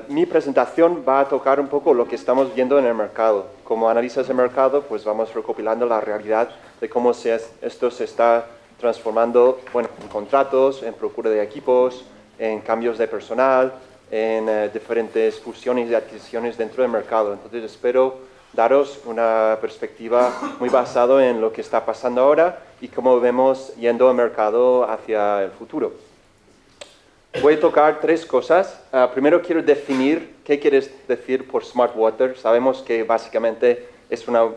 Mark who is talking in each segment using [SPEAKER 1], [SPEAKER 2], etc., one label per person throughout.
[SPEAKER 1] Mi presentación va a tocar un poco lo que estamos viendo en el mercado. Como analistas de mercado, pues vamos recopilando la realidad de cómo esto se está transformando, bueno, en contratos, en procura de equipos, en cambios de personal, en diferentes fusiones y adquisiciones dentro del mercado. Entonces espero daros una perspectiva muy basada en lo que está pasando ahora y cómo vemos yendo el mercado hacia el futuro. Voy a tocar tres cosas. Primero quiero definir qué quieres decir por Smart Water. Sabemos que básicamente es una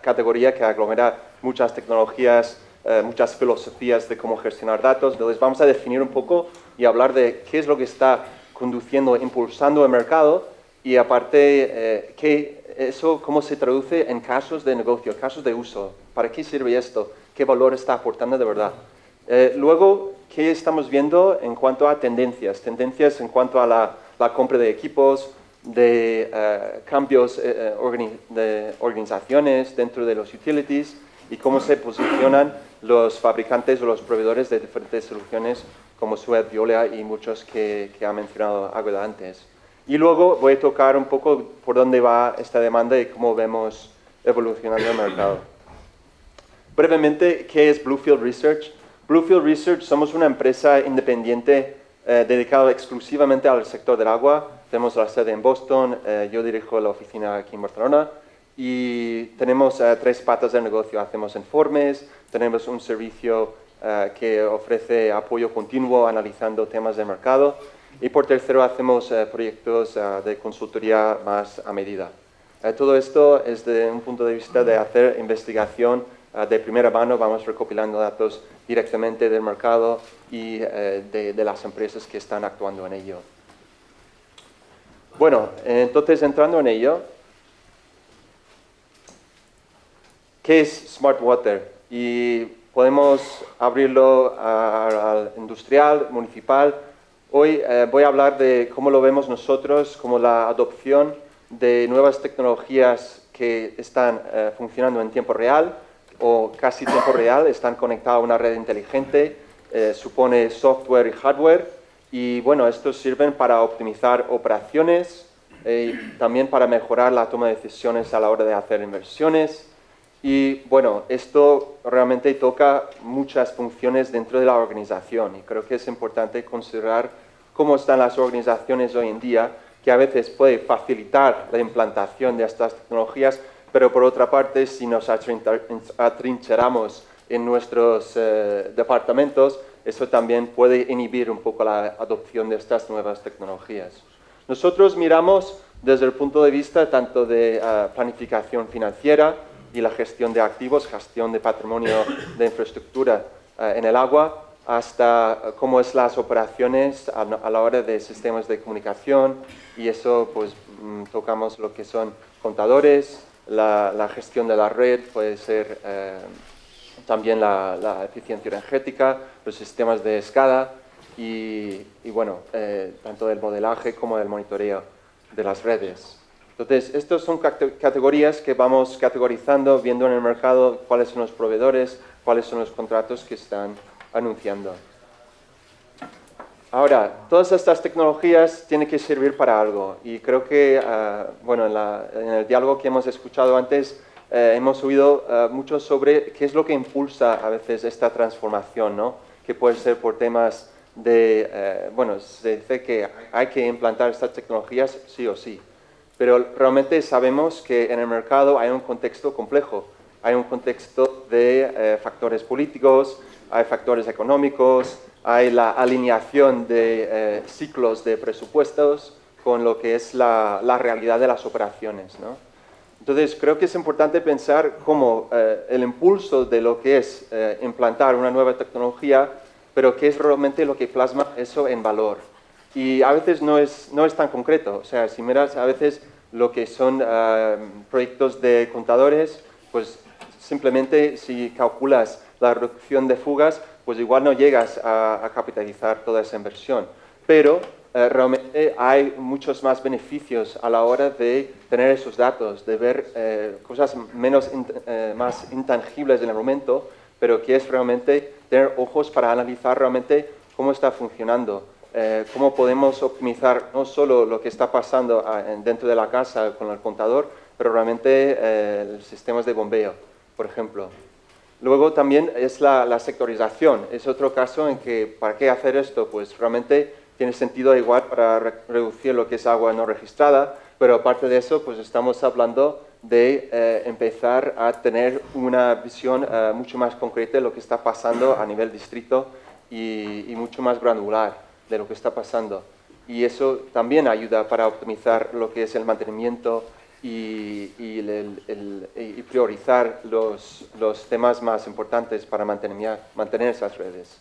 [SPEAKER 1] categoría que aglomera muchas tecnologías, muchas filosofías de cómo gestionar datos. Entonces vamos a definir un poco y hablar de qué es lo que está conduciendo, impulsando el mercado y aparte cómo se traduce en casos de negocio, casos de uso. ¿Para qué sirve esto? ¿Qué valor está aportando de verdad? Luego, ¿qué estamos viendo en cuanto a tendencias? Tendencias en cuanto a la compra de equipos, de cambios de organizaciones dentro de los utilities y cómo se posicionan los fabricantes o los proveedores de diferentes soluciones como Suez, Veolia y muchos que ha mencionado Águeda antes. Y luego voy a tocar un poco por dónde va esta demanda y cómo vemos evolucionando el mercado. Brevemente, ¿qué es Bluefield Research? Bluefield Research somos una empresa independiente dedicada exclusivamente al sector del agua. Tenemos la sede en Boston, yo dirijo la oficina aquí en Barcelona y tenemos tres patas de negocio. Hacemos informes, tenemos un servicio que ofrece apoyo continuo analizando temas de mercado y por tercero hacemos proyectos de consultoría más a medida. Todo esto es desde un punto de vista de hacer investigación de primera mano, vamos recopilando datos directamente del mercado y de las empresas que están actuando en ello. Bueno, entonces entrando en ello, ¿qué es Smart Water? Y podemos abrirlo al industrial, municipal. Hoy voy a hablar de cómo lo vemos nosotros, como la adopción de nuevas tecnologías que están funcionando en tiempo real, o casi tiempo real, están conectados a una red inteligente, supone software y hardware, y bueno, estos sirven para optimizar operaciones, también para mejorar la toma de decisiones a la hora de hacer inversiones, y bueno, esto realmente toca muchas funciones dentro de la organización, y creo que es importante considerar cómo están las organizaciones hoy en día, que a veces puede facilitar la implantación de estas tecnologías, pero por otra parte, si nos atrincheramos en nuestros departamentos, eso también puede inhibir un poco la adopción de estas nuevas tecnologías. Nosotros miramos desde el punto de vista tanto de planificación financiera y la gestión de activos, gestión de patrimonio de infraestructura en el agua, hasta cómo es las operaciones a la hora de sistemas de comunicación y eso pues tocamos lo que son contadores, la gestión de la red, puede ser también la eficiencia energética, los sistemas de escala y bueno, tanto del modelaje como del monitoreo de las redes. Entonces, estas son categorías que vamos categorizando, viendo en el mercado cuáles son los proveedores, cuáles son los contratos que están anunciando. Ahora, todas estas tecnologías tienen que servir para algo y creo que, bueno, en el diálogo que hemos escuchado antes hemos oído mucho sobre qué es lo que impulsa a veces esta transformación, ¿no? Que puede ser por temas de, bueno, se dice que hay que implantar estas tecnologías sí o sí, pero realmente sabemos que en el mercado hay un contexto complejo, hay un contexto de factores políticos, hay factores económicos, hay la alineación de ciclos de presupuestos con lo que es la realidad de las operaciones, ¿no? Entonces, creo que es importante pensar cómo el impulso de lo que es implantar una nueva tecnología, pero qué es realmente lo que plasma eso en valor. Y a veces no es tan concreto. O sea, si miras a veces lo que son proyectos de contadores, pues simplemente si calculas la reducción de fugas, pues igual no llegas a capitalizar toda esa inversión. Pero realmente hay muchos más beneficios a la hora de tener esos datos, de ver cosas más intangibles en el momento, pero que es realmente tener ojos para analizar realmente cómo está funcionando. cómo podemos optimizar no solo lo que está pasando dentro de la casa con el contador, pero realmente los sistemas de bombeo, por ejemplo. Luego también es la sectorización. Es otro caso en que, ¿para qué hacer esto? Pues realmente tiene sentido igual para reducir lo que es agua no registrada, pero aparte de eso, pues estamos hablando de empezar a tener una visión mucho más concreta de lo que está pasando a nivel distrito y mucho más granular de lo que está pasando. Y eso también ayuda para optimizar lo que es el mantenimiento y priorizar los temas más importantes para mantener esas redes.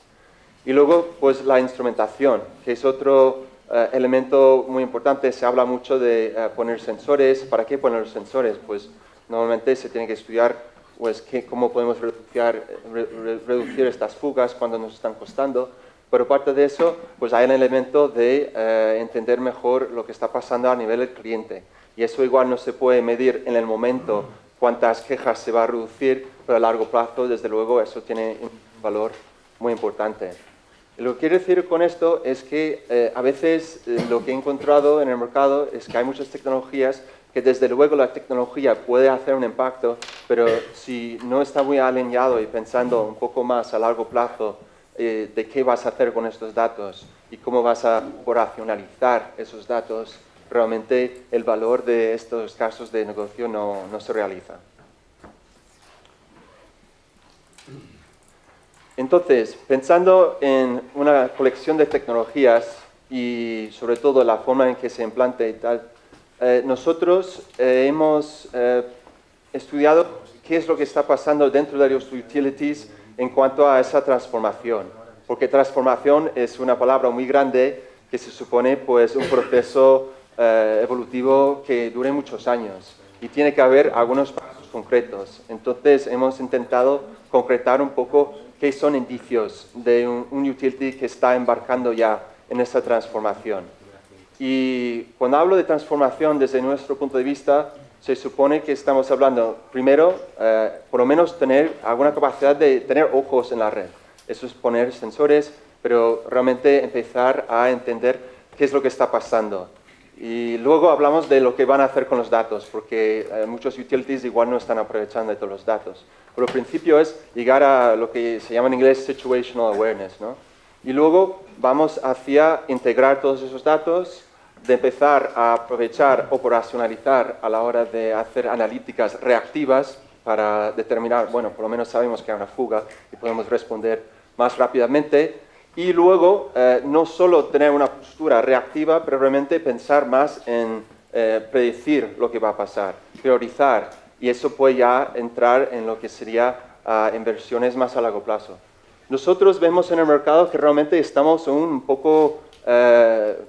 [SPEAKER 1] Y luego, pues la instrumentación, que es otro elemento muy importante. Se habla mucho de poner sensores. ¿Para qué poner los sensores? Pues normalmente se tiene que estudiar pues, cómo podemos reducir estas fugas cuando nos están costando. Pero aparte de eso, pues hay el elemento de entender mejor lo que está pasando a nivel del cliente. Y eso igual no se puede medir en el momento cuántas quejas se va a reducir, pero a largo plazo, desde luego, eso tiene un valor muy importante. Lo que quiero decir con esto es que a veces lo que he encontrado en el mercado es que hay muchas tecnologías que desde luego la tecnología puede hacer un impacto, pero si no está muy alineado y pensando un poco más a largo plazo de qué vas a hacer con estos datos y cómo vas a operacionalizar esos datos, realmente el valor de estos casos de negocio no se realiza. Entonces, pensando en una colección de tecnologías y sobre todo la forma en que se implante y tal, nosotros hemos estudiado qué es lo que está pasando dentro de los utilities en cuanto a esa transformación. Porque transformación es una palabra muy grande que se supone pues, un proceso evolutivo que dure muchos años y tiene que haber algunos pasos concretos. Entonces hemos intentado concretar un poco qué son indicios de un utility que está embarcando ya en esta transformación. Y cuando hablo de transformación desde nuestro punto de vista, se supone que estamos hablando, primero, por lo menos tener alguna capacidad de tener ojos en la red. Eso es poner sensores, pero realmente empezar a entender qué es lo que está pasando. Y luego hablamos de lo que van a hacer con los datos, porque muchos utilities igual no están aprovechando de todos los datos. Pero el principio es llegar a lo que se llama en inglés situational awareness, ¿no? Y luego vamos hacia integrar todos esos datos, de empezar a aprovechar, operacionalizar a la hora de hacer analíticas reactivas para determinar, bueno, por lo menos sabemos que hay una fuga y podemos responder más rápidamente. Y luego, no solo tener una postura reactiva, pero realmente pensar más en predecir lo que va a pasar, priorizar, y eso puede ya entrar en lo que sería inversiones más a largo plazo. Nosotros vemos en el mercado que realmente estamos un poco,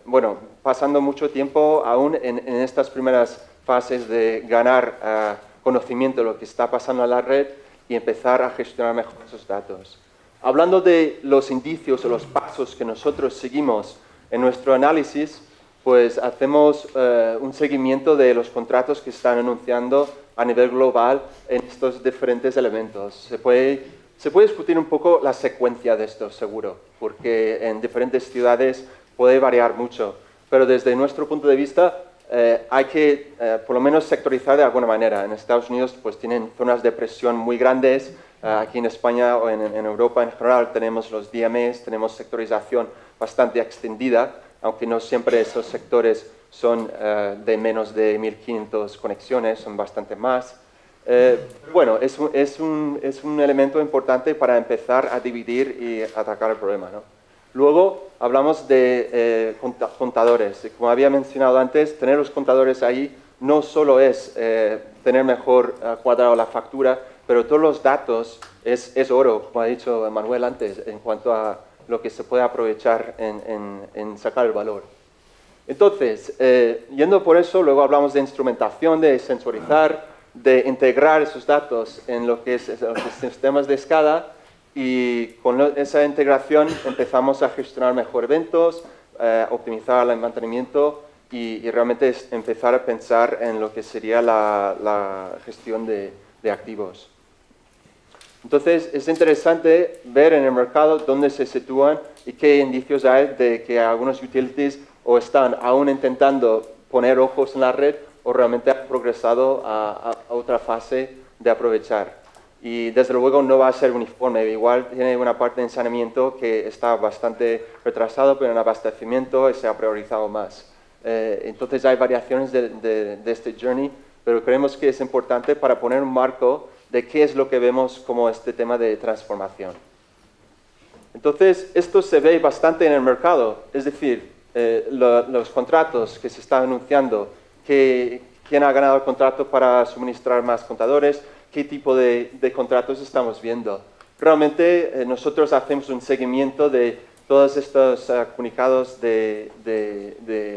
[SPEAKER 1] bueno, pasando mucho tiempo aún en estas primeras fases de ganar conocimiento de lo que está pasando en la red y empezar a gestionar mejor esos datos. Hablando de los indicios o los pasos que nosotros seguimos en nuestro análisis, pues hacemos un seguimiento de los contratos que están anunciando a nivel global en estos diferentes elementos. Se puede discutir un poco la secuencia de esto, seguro, porque en diferentes ciudades puede variar mucho, pero desde nuestro punto de vista hay que por lo menos sectorizar de alguna manera. En Estados Unidos pues tienen zonas de presión muy grandes. Aquí en España o en Europa en general tenemos los DMAs, tenemos sectorización bastante extendida, aunque no siempre esos sectores son de menos de 1.500 conexiones, son bastante más. Bueno, es un elemento importante para empezar a dividir y atacar el problema, ¿no? Luego hablamos de contadores. Como había mencionado antes, tener los contadores ahí no solo es tener mejor cuadrado la factura, pero todos los datos es oro, como ha dicho Manuel antes, en cuanto a lo que se puede aprovechar en sacar el valor. Entonces, yendo por eso, luego hablamos de instrumentación, de sensorizar, de integrar esos datos en lo que es los sistemas de escala, y con esa integración empezamos a gestionar mejor eventos, optimizar el mantenimiento y realmente empezar a pensar en lo que sería la gestión de activos. Entonces, es interesante ver en el mercado dónde se sitúan y qué indicios hay de que algunos utilities o están aún intentando poner ojos en la red o realmente han progresado a otra fase de aprovechar. Y desde luego no va a ser uniforme, igual tiene una parte de saneamiento que está bastante retrasado, pero en abastecimiento se ha priorizado más. Entonces hay variaciones de este journey, pero creemos que es importante para poner un marco de qué es lo que vemos como este tema de transformación. Entonces, esto se ve bastante en el mercado, es decir, los contratos que se están anunciando, quién ha ganado el contrato para suministrar más contadores, qué tipo de contratos estamos viendo. Realmente nosotros hacemos un seguimiento de todos estos comunicados de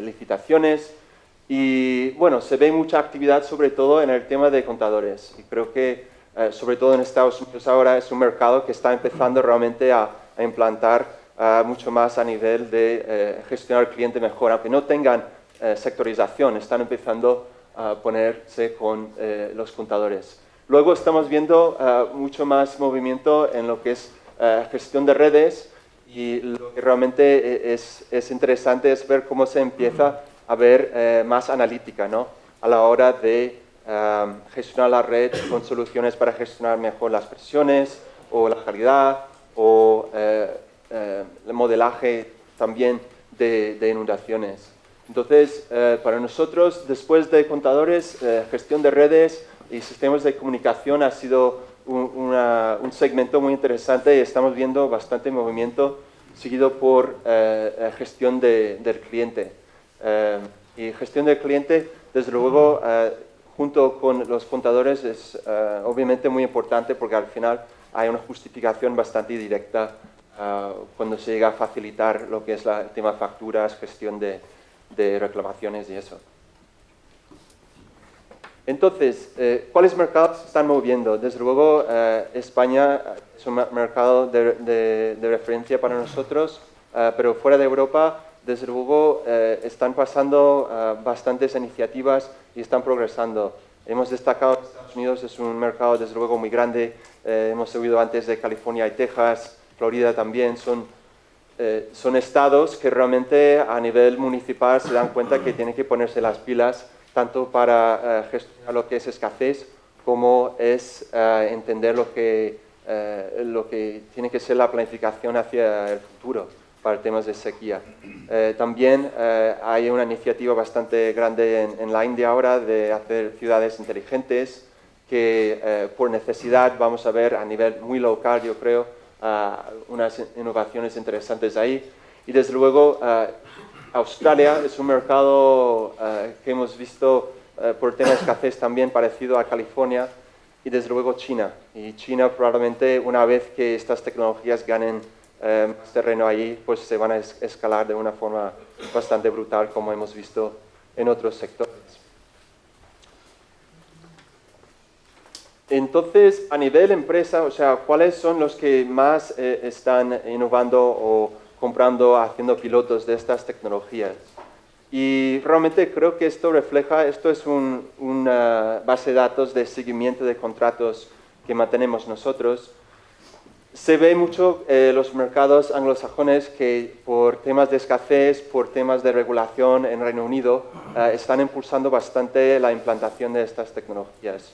[SPEAKER 1] licitaciones y bueno, se ve mucha actividad sobre todo en el tema de contadores y creo que sobre todo en Estados Unidos ahora es un mercado que está empezando realmente a implantar mucho más a nivel de gestionar al cliente mejor, aunque no tengan sectorización, están empezando a ponerse con los contadores. Luego estamos viendo mucho más movimiento en lo que es gestión de redes y lo que realmente es interesante es ver cómo se empieza a ver más analítica, ¿no? A la hora de gestionar la red con soluciones para gestionar mejor las presiones o la calidad o el modelaje también de inundaciones. Entonces, para nosotros, después de contadores, gestión de redes y sistemas de comunicación ha sido un segmento muy interesante y estamos viendo bastante movimiento seguido por gestión del cliente. Y gestión del cliente, desde luego, junto con los contadores es obviamente muy importante porque al final hay una justificación bastante directa cuando se llega a facilitar lo que es el tema de facturas, gestión de reclamaciones y eso. Entonces, ¿cuáles mercados se están moviendo? Desde luego, España es un mercado de referencia para nosotros, pero fuera de Europa, desde luego, están pasando bastantes iniciativas y están progresando. Hemos destacado que Estados Unidos es un mercado, desde luego, muy grande. Hemos oído antes de California y Texas, Florida también. Son estados que realmente a nivel municipal se dan cuenta que tienen que ponerse las pilas tanto para gestionar lo que es escasez como es entender lo que tiene que ser la planificación hacia el futuro para temas de sequía. También hay una iniciativa bastante grande en la India ahora de hacer ciudades inteligentes que por necesidad vamos a ver a nivel muy local, yo creo, unas innovaciones interesantes ahí. Y desde luego Australia es un mercado que hemos visto por temas de escasez también parecido a California y desde luego China. Y China probablemente una vez que estas tecnologías ganen más terreno allí, pues se van a escalar de una forma bastante brutal como hemos visto en otros sectores. Entonces, a nivel empresa, o sea, ¿cuáles son los que más están innovando o comprando, haciendo pilotos de estas tecnologías? Y realmente creo que esto es una base de datos de seguimiento de contratos que mantenemos nosotros. Se ve mucho los mercados anglosajones que por temas de escasez, por temas de regulación en Reino Unido, están impulsando bastante la implantación de estas tecnologías.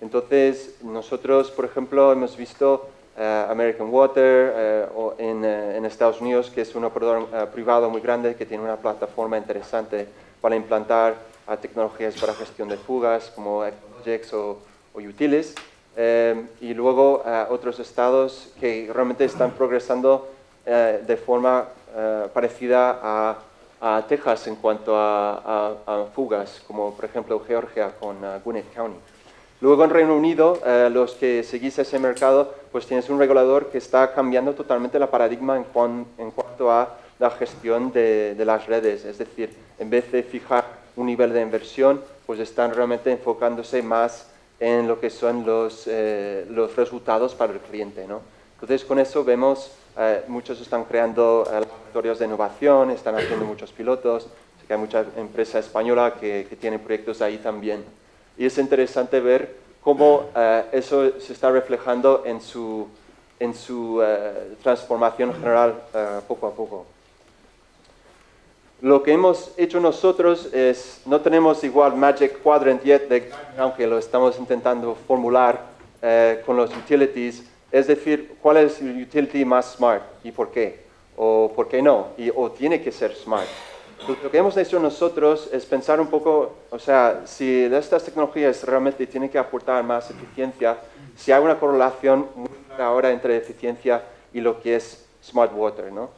[SPEAKER 1] Entonces, nosotros, por ejemplo, hemos visto American Water en Estados Unidos, que es un operador privado muy grande que tiene una plataforma interesante para implantar tecnologías para gestión de fugas como Ecologics o Utilis. Y luego otros estados que realmente están progresando de forma parecida a Texas en cuanto a fugas, como por ejemplo Georgia con Gwinnett County. Luego en Reino Unido, los que seguís ese mercado, pues tienes un regulador que está cambiando totalmente la paradigma en cuanto a la gestión de las redes. Es decir, en vez de fijar un nivel de inversión, pues están realmente enfocándose más en lo que son los resultados para el cliente, ¿no? Entonces, con eso vemos, muchos están creando laboratorios de innovación, están haciendo muchos pilotos, sé que hay mucha empresa española que tiene proyectos ahí también. Y es interesante ver cómo eso se está reflejando en su transformación general poco a poco. Lo que hemos hecho nosotros es, no tenemos igual Magic Quadrant yet, aunque lo estamos intentando formular con los utilities, es decir, cuál es el utility más smart y por qué, o por qué no, o tiene que ser smart. Lo que hemos hecho nosotros es pensar un poco, o sea, si estas tecnologías realmente tienen que aportar más eficiencia, si hay una correlación muy clara ahora entre eficiencia y lo que es Smart Water, ¿no?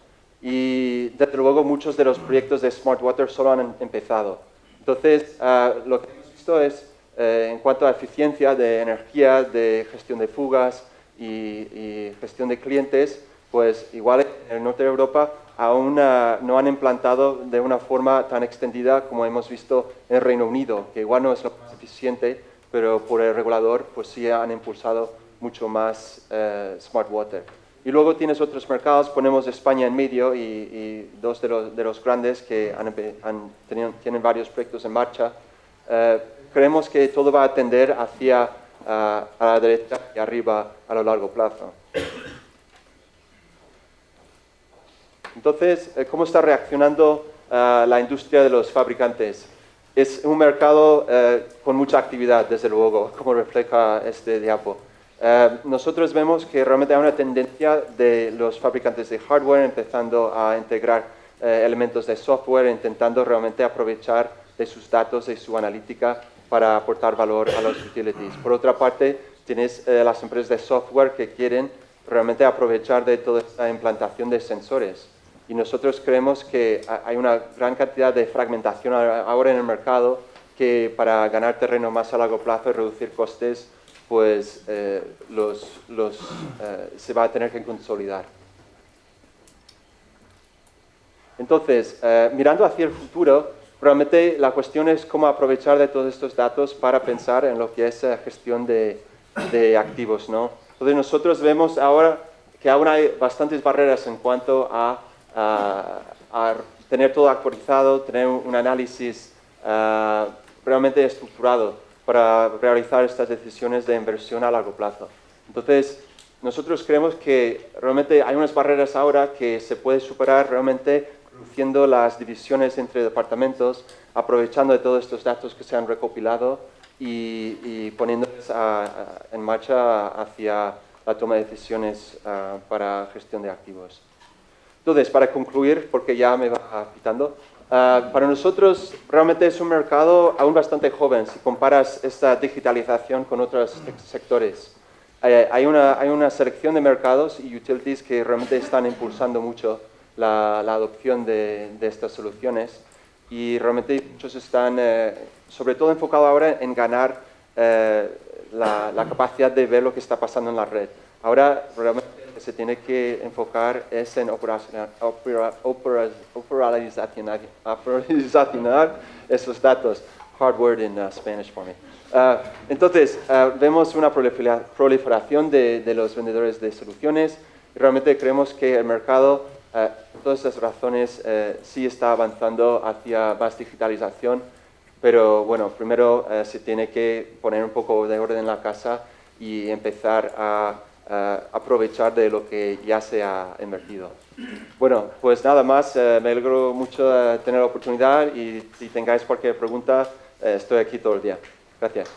[SPEAKER 1] Y desde luego muchos de los proyectos de Smart Water solo han empezado. Entonces, lo que hemos visto es, en cuanto a eficiencia de energía, de gestión de fugas y gestión de clientes, pues igual en el norte de Europa aún no han implantado de una forma tan extendida como hemos visto en Reino Unido, que igual no es lo más eficiente, pero por el regulador pues sí han impulsado mucho más Smart Water. Y luego tienes otros mercados, ponemos España en medio y dos de los grandes que tienen varios proyectos en marcha. Creemos que todo va a tender hacia a la derecha y arriba a lo largo plazo. Entonces, ¿cómo está reaccionando la industria de los fabricantes? Es un mercado con mucha actividad, desde luego, como refleja este diapo. Nosotros vemos que realmente hay una tendencia de los fabricantes de hardware empezando a integrar elementos de software, intentando realmente aprovechar de sus datos y su analítica para aportar valor a los utilities. Por otra parte, tienes las empresas de software que quieren realmente aprovechar de toda esta implantación de sensores. Y nosotros creemos que hay una gran cantidad de fragmentación ahora en el mercado que para ganar terreno más a largo plazo y reducir costes, pues se va a tener que consolidar. Entonces, mirando hacia el futuro, realmente la cuestión es cómo aprovechar de todos estos datos para pensar en lo que es gestión de activos, ¿no? Entonces, nosotros vemos ahora que aún hay bastantes barreras en cuanto a tener todo actualizado, tener un análisis realmente estructurado para realizar estas decisiones de inversión a largo plazo. Entonces, nosotros creemos que realmente hay unas barreras ahora que se puede superar realmente reduciendo las divisiones entre departamentos, aprovechando de todos estos datos que se han recopilado y poniéndolos en marcha hacia la toma de decisiones para gestión de activos. Entonces, para concluir, porque ya me va pitando, para nosotros realmente es un mercado aún bastante joven si comparas esta digitalización con otros sectores. Hay una selección de mercados y utilities que realmente están impulsando mucho la adopción de estas soluciones y realmente muchos están sobre todo enfocados ahora en ganar la capacidad de ver lo que está pasando en la red. Ahora realmente lo que se tiene que enfocar es en operacionalizar esos datos. Hard word in Spanish for me. Entonces, vemos una proliferación de los vendedores de soluciones. Realmente creemos que el mercado, por todas estas razones, sí está avanzando hacia más digitalización, pero bueno, primero se tiene que poner un poco de orden en la casa y empezar a aprovechar de lo que ya se ha invertido. Bueno, pues nada más, me alegro mucho de tener la oportunidad y si tengáis cualquier pregunta, estoy aquí todo el día. Gracias.